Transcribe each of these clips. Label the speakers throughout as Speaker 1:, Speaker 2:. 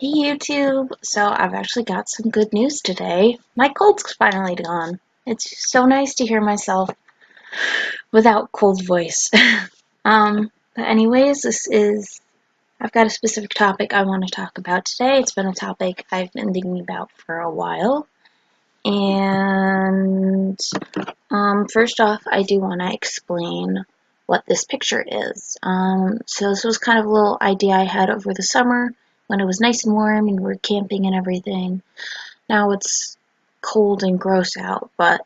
Speaker 1: Hey YouTube! So I've actually got some good news today. My cold's finally gone. It's so nice to hear myself without cold voice. But anyways, I've got a specific topic I want to talk about today. It's been a topic I've been thinking about for a while. And first off, I do want to explain what this picture is. So this was kind of a little idea I had over the summer when it was nice and warm and we were camping and everything. Now it's cold and gross out, but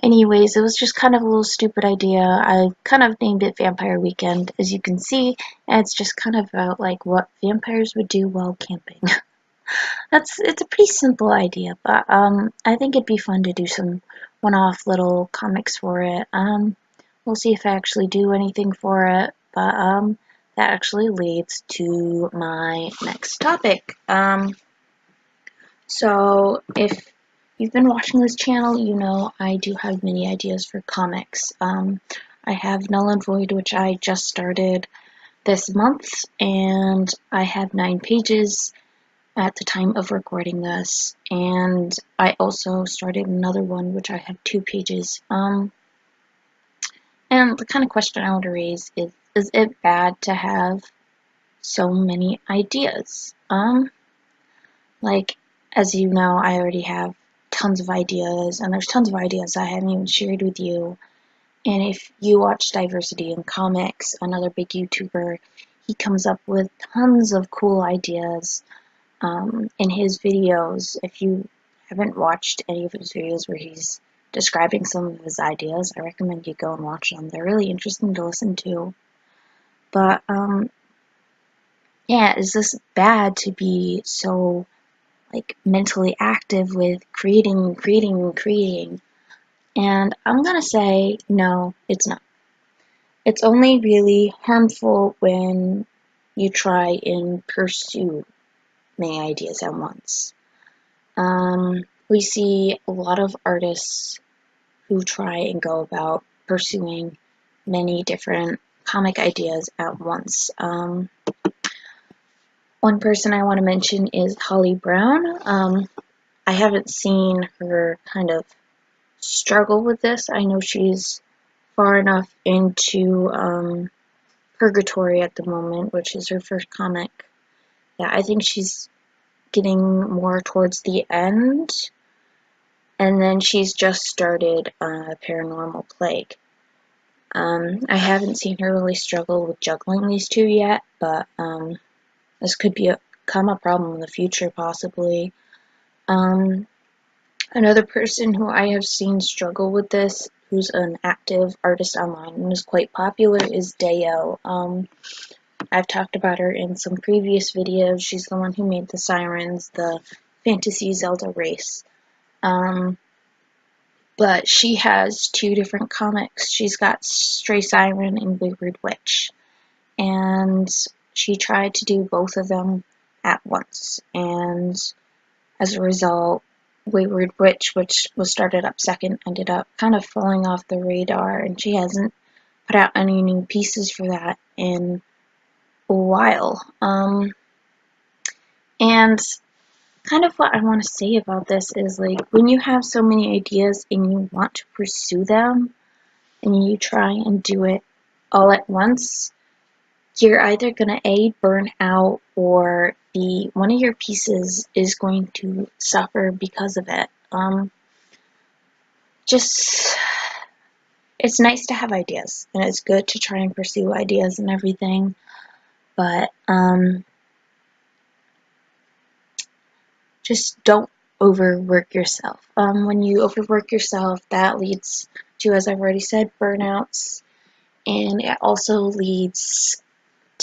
Speaker 1: anyways, it was just kind of a little stupid idea. I kind of named it Vampire Weekend, as you can see, and it's just kind of about like what vampires would do while camping. It's a pretty simple idea, but I think it'd be fun to do some one-off little comics for it. We'll see if I actually do anything for it, but that actually leads to my next topic. So if you've been watching this channel, you know I do have many ideas for comics. I have Null and Void, which I just started this month, and I have 9 pages at the time of recording this, and I also started another one which I have 2 pages. And the kind of question I want to raise is it bad to have so many ideas? Like, as you know, I already have tons of ideas, and there's tons of ideas I haven't even shared with you. And if you watch Diversity in Comics, another big YouTuber, he comes up with tons of cool ideas in his videos. If you haven't watched any of his videos where he's describing some of his ideas, I recommend you go and watch them. They're really interesting to listen to. But, yeah, is this bad to be so, like, mentally active with creating? And I'm gonna say, no, it's not. It's only really harmful when you try and pursue many ideas at once. We see a lot of artists who try and go about pursuing many different comic ideas at once. One person I want to mention is Holly Brown. I haven't seen her kind of struggle with this. I know she's far enough into Purgatory at the moment, which is her first comic. Yeah, I think she's getting more towards the end, and then she's just started Paranormal Plague. I haven't seen her really struggle with juggling these two yet, but this could become a problem in the future, possibly. Another person who I have seen struggle with this, who's an active artist online and is quite popular, is Dayo. I've talked about her in some previous videos. She's the one who made the Sirens, the Fantasy Zelda race. But she has 2 different comics. She's got Stray Siren and Wayward Witch. And she tried to do both of them at once. And as a result, Wayward Witch, which was started up second, ended up kind of falling off the radar. And she hasn't put out any new pieces for that in a while. And kind of what I want to say about this is, like, when you have so many ideas and you want to pursue them and you try and do it all at once, you're either going to A, burn out, or B, one of your pieces is going to suffer because of it. It's nice to have ideas, and it's good to try and pursue ideas and everything, but just don't overwork yourself. When you overwork yourself, that leads to, as I've already said, burnouts, and it also leads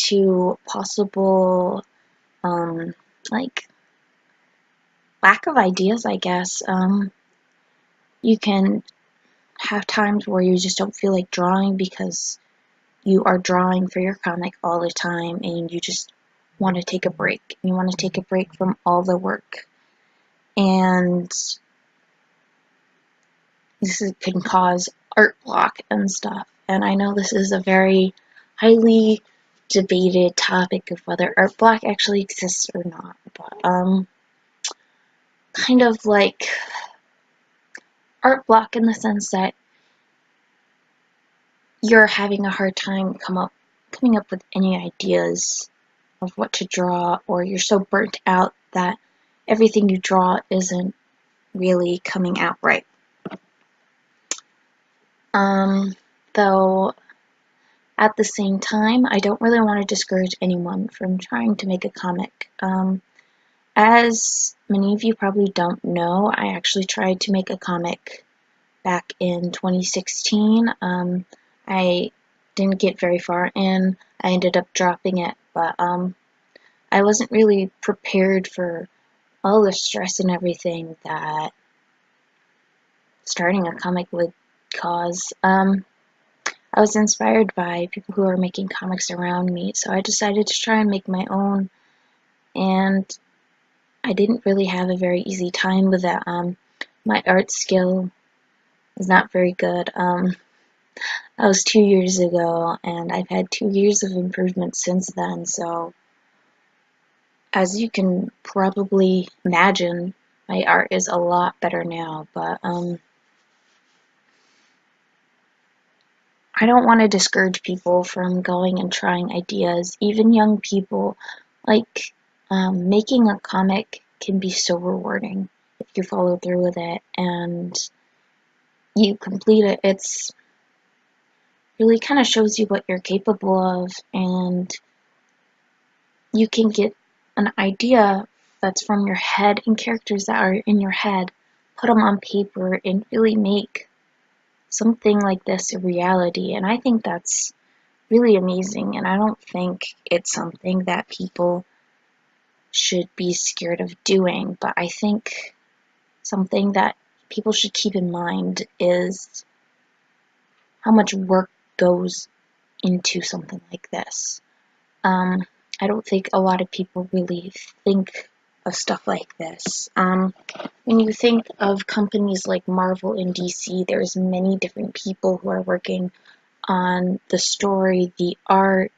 Speaker 1: to possible, like, lack of ideas, I guess. You can have times where you just don't feel like drawing because you are drawing for your comic all the time and you just want to take a break. You want to take a break from all the work. And this can cause art block and stuff. And I know this is a very highly debated topic of whether art block actually exists or not, kind of like art block in the sense that you're having a hard time coming up with any ideas of what to draw, or you're so burnt out that everything you draw isn't really coming out right. Though at the same time, I don't really want to discourage anyone from trying to make a comic. As many of you probably don't know, I actually tried to make a comic back in 2016. I didn't get very far in. I ended up dropping it, but I wasn't really prepared for all the stress and everything that starting a comic would cause. I was inspired by people who are making comics around me, so I decided to try and make my own, and I didn't really have a very easy time with that. My art skill is not very good. That was 2 years ago, and I've had 2 years of improvement since then, so as you can probably imagine, my art is a lot better now, but I don't want to discourage people from going and trying ideas, even young people. Like, making a comic can be so rewarding if you follow through with it and you complete it. It's really kind of shows you what you're capable of, and you can get an idea that's from your head and characters that are in your head, put them on paper, and really make something like this a reality. And I think that's really amazing, and I don't think it's something that people should be scared of doing, but I think something that people should keep in mind is how much work goes into something like this. I don't think a lot of people really think of stuff like this. When you think of companies like Marvel and DC, there's many different people who are working on the story, the art,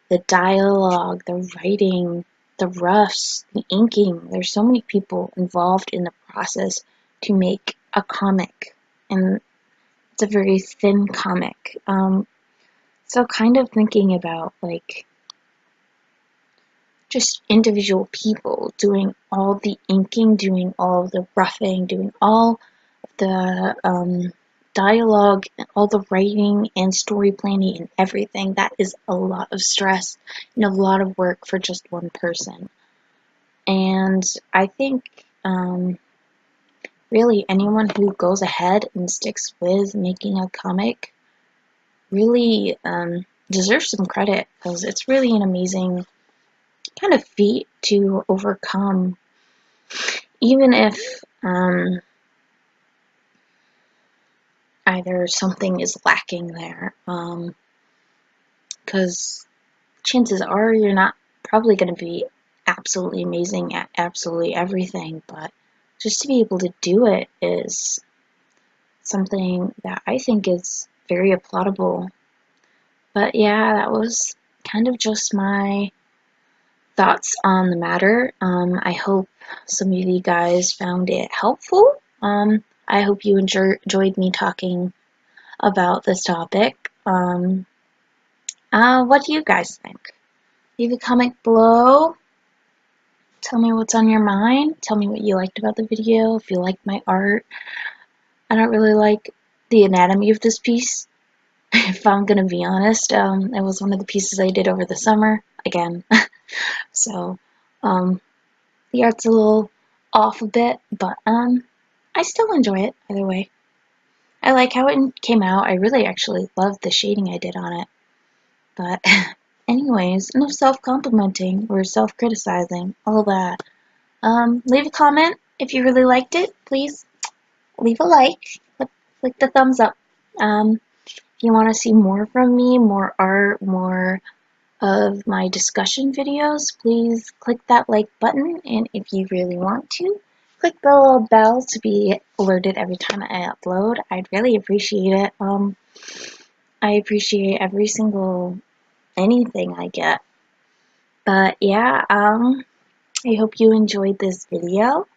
Speaker 1: the dialogue, the writing, the roughs, the inking. There's so many people involved in the process to make a comic, and it's a very thin comic. So kind of thinking about like just individual people doing all the inking, doing all the roughing, doing all the dialogue, all the writing and story planning and everything. That is a lot of stress and a lot of work for just one person. And I think really anyone who goes ahead and sticks with making a comic really deserves some credit, because it's really an amazing kind of feat to overcome, even if either something is lacking there, because chances are you're not probably going to be absolutely amazing at absolutely everything, but just to be able to do it is something that I think is very applaudable. But yeah, that was kind of just my thoughts on the matter. I hope some of you guys found it helpful. I hope you enjoyed me talking about this topic. What do you guys think? Leave a comment below. Tell me what's on your mind. Tell me what you liked about the video. If you liked my art. I don't really like the anatomy of this piece, if I'm gonna be honest. It was one of the pieces I did over the summer, again. So, the art's a little off a bit, but, I still enjoy it, either way. I like how it came out. I really actually love the shading I did on it. But, anyways, no self-complimenting or self-criticizing, all that. Leave a comment if you really liked it. Please leave a like. Click the thumbs up. If you want to see more from me, more art, more of my discussion videos, please click that like button, and if you really want to, click the little bell to be alerted every time I upload. I'd really appreciate it. I appreciate every single anything I get. But yeah, I hope you enjoyed this video.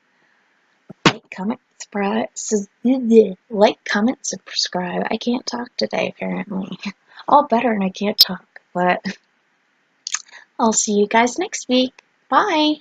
Speaker 1: Like, comment, subscribe. I can't talk today, apparently. All better and I can't talk, but I'll see you guys next week. Bye!